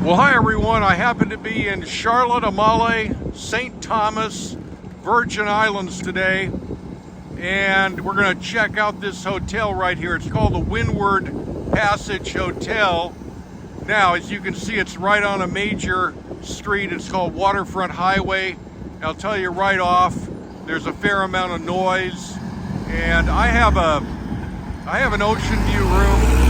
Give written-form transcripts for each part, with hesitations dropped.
Well, hi everyone. I happen to be in Charlotte, Amalie, St. Thomas, Virgin Islands today, and we're going to check out this hotel right here. It's called the Windward Passage Hotel. Now, as you can see, it's right on a major street. It's called Waterfront Highway. I'll tell you right off, there's a fair amount of noise, and I have an ocean view room.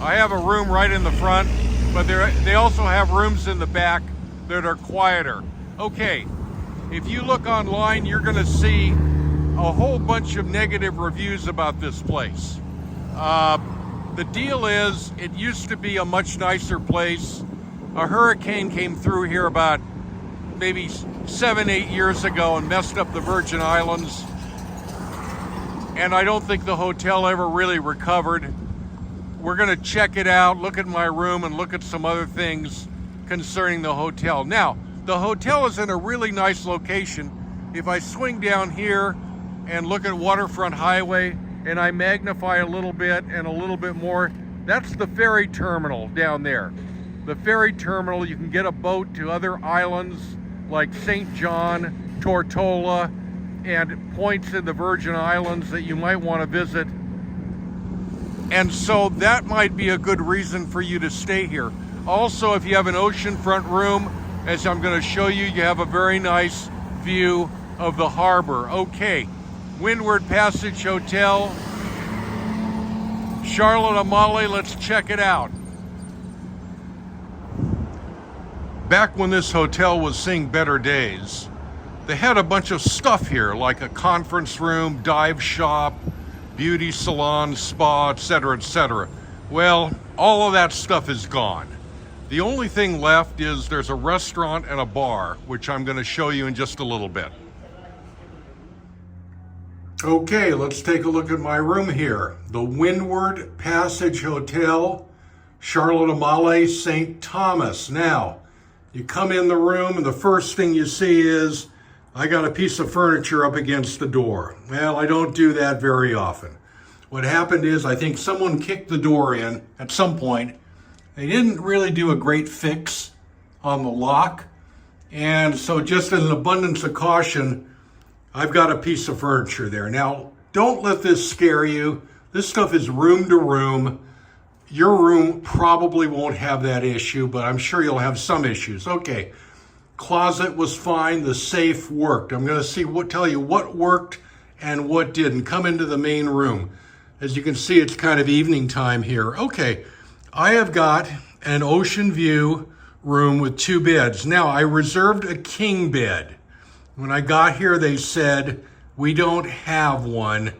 I have a room right in the front, but they also have rooms in the back that are quieter. Okay, if you look online, you're gonna see a whole bunch of negative reviews about this place. The deal is, it used to be a much nicer place. A hurricane came through here about maybe 7-8 years ago and messed up the Virgin Islands. And I don't think the hotel ever really recovered. We're gonna check it out, look at my room, and look at some other things concerning the hotel. Now, the hotel is in a really nice location. If I swing down here and look at Waterfront Highway, and I magnify a little bit and a little bit more, that's the ferry terminal down there. The ferry terminal, you can get a boat to other islands like St. John, Tortola, and points in the Virgin Islands that you might want to visit. And so that might be a good reason for you to stay here. Also, if you have an oceanfront room, as I'm going to show you, you have a very nice view of the harbor. Okay, Windward Passage Hotel, Charlotte, Amalie, let's check it out. Back when this hotel was seeing better days, they had a bunch of stuff here, like a conference room, dive shop, beauty salon, spa, etc., etc. Well, all of that stuff is gone. The only thing left is there's a restaurant and a bar, which I'm going to show you in just a little bit. Okay, let's take a look at my room here. The Windward Passage Hotel, Charlotte, Amalie, St. Thomas. Now, you come in the room and the first thing you see is I got a piece of furniture up against the door. Well, I don't do that very often. What happened is I think someone kicked the door in at some point. They didn't really do a great fix on the lock. And so just as an abundance of caution, I've got a piece of furniture there. Now, don't let this scare you. This stuff is room to room. Your room probably won't have that issue, but I'm sure you'll have some issues. Okay. Closet was fine, the safe worked. I'm gonna tell you what worked and what didn't. Come into the main room. As you can see, it's kind of evening time here. Okay, I have got an ocean view room with 2 beds. Now, I reserved a king bed. When I got here, they said, we don't have one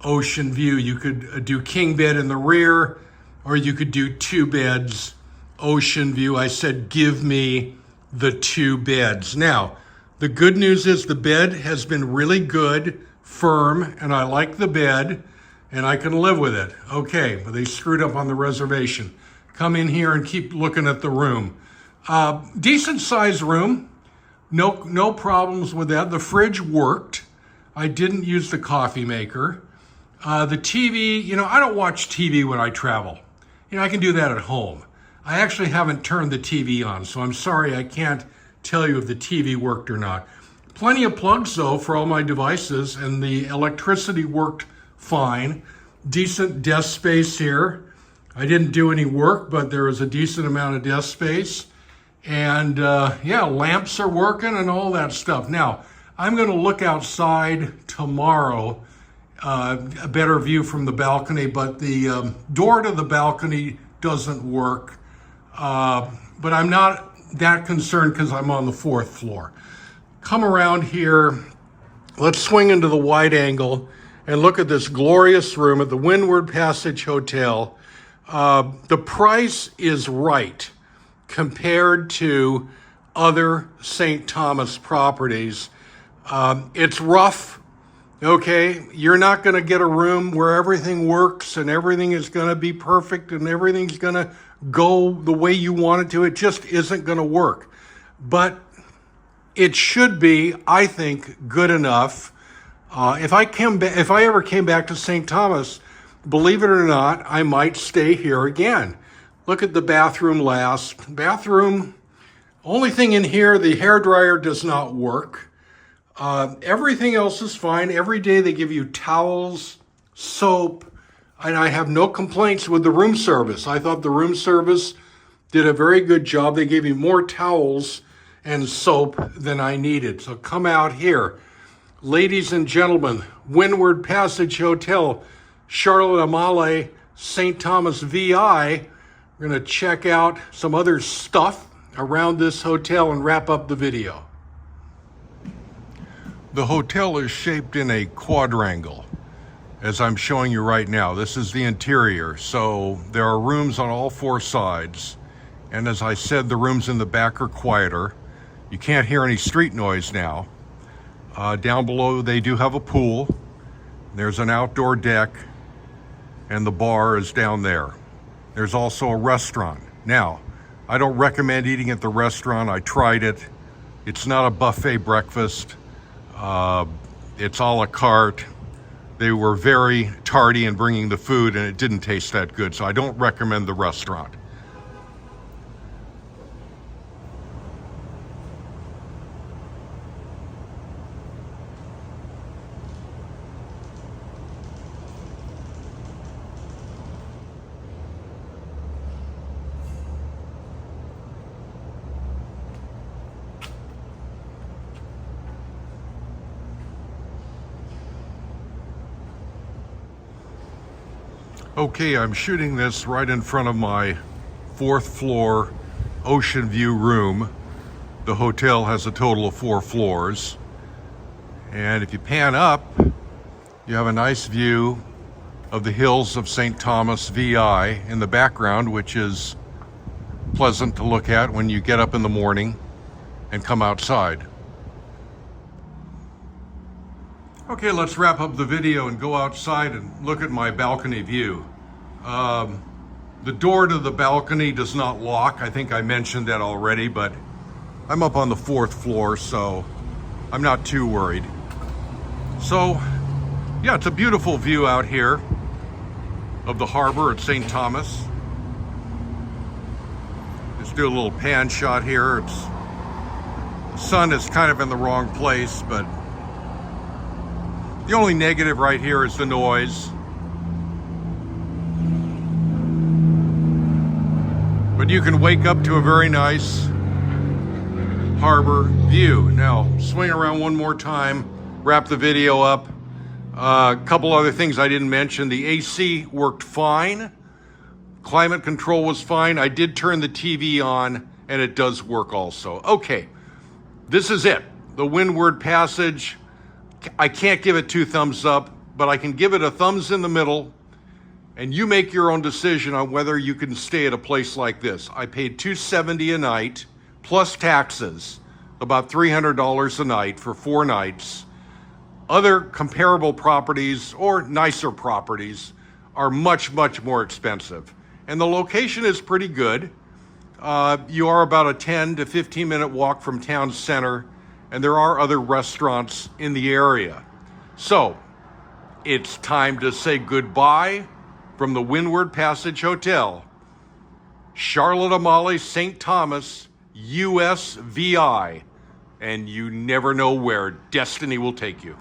ocean view. You could do king bed in the rear, or you could do 2 beds, ocean view. I said, give me the 2 beds. Now, the good news is the bed has been really good, firm, and I like the bed, and I can live with it. Okay, but they screwed up on the reservation. Come in here and keep looking at the room. Decent sized room, no problems with that. The fridge worked. I didn't use the coffee maker. The TV, I don't watch TV when I travel. I can do that at home. I actually haven't turned the TV on, so I'm sorry I can't tell you if the TV worked or not. Plenty of plugs, though, for all my devices, and the electricity worked fine. Decent desk space here. I didn't do any work, but there was a decent amount of desk space. And yeah, lamps are working and all that stuff. Now, I'm going to look outside tomorrow, a better view from the balcony, but the door to the balcony doesn't work. But I'm not that concerned because I'm on the 4th floor. Come around here, let's swing into the wide angle and look at this glorious room at the Windward Passage Hotel. The price is right compared to other St. Thomas properties. It's rough, okay? You're not gonna get a room where everything works and everything is gonna be perfect and everything's gonna go the way you want it to. It just isn't gonna work. But it should be, I think, good enough. If I ever came back to St. Thomas, believe it or not, I might stay here again. look at the bathroom last. Bathroom, only thing in here, the hairdryer does not work. Everything else is fine. Every day they give you towels, soap, and I have no complaints with the room service. I thought the room service did a very good job. They gave me more towels and soap than I needed. So come out here. Ladies and gentlemen, Windward Passage Hotel, Charlotte Amalie, St. Thomas, VI. We're going to check out some other stuff around this hotel and wrap up the video. The hotel is shaped in a quadrangle, as I'm showing you right now. This is the interior, so there are rooms on all four sides. And as I said, the rooms in the back are quieter. You can't hear any street noise now. Down below, they do have a pool. There's an outdoor deck, and the bar is down there. There's also a restaurant. Now, I don't recommend eating at the restaurant. I tried it. It's not a buffet breakfast. It's a la carte. They were very tardy in bringing the food, and it didn't taste that good, so I don't recommend the restaurant. Okay, I'm shooting this right in front of my 4th floor ocean view room. The hotel has a total of 4 floors. And if you pan up, you have a nice view of the hills of St. Thomas, VI in the background, which is pleasant to look at when you get up in the morning and come outside. Okay, let's wrap up the video and go outside and look at my balcony view. The door to the balcony does not lock. I think I mentioned that already, but I'm up on the 4th floor, so I'm not too worried. So, yeah, it's a beautiful view out here of the harbor at St. Thomas. Let's do a little pan shot here. The sun is kind of in the wrong place, but the only negative right here is the noise. But you can wake up to a very nice harbor view. Now, swing around one more time, wrap the video up. A couple other things I didn't mention. The AC worked fine. Climate control was fine. I did turn the TV on, and it does work also. Okay, this is it. The Windward Passage. I can't give it 2 thumbs up, but I can give it a thumbs in the middle, and you make your own decision on whether you can stay at a place like this. I paid $270 a night, plus taxes, about $300 a night for 4 nights. Other comparable properties or nicer properties are much, much more expensive. And the location is pretty good. You are about a 10 to 15 minute walk from town center, and there are other restaurants in the area. So it's time to say goodbye from the Windward Passage Hotel, Charlotte Amalie, St. Thomas, US VI, and you never know where destiny will take you.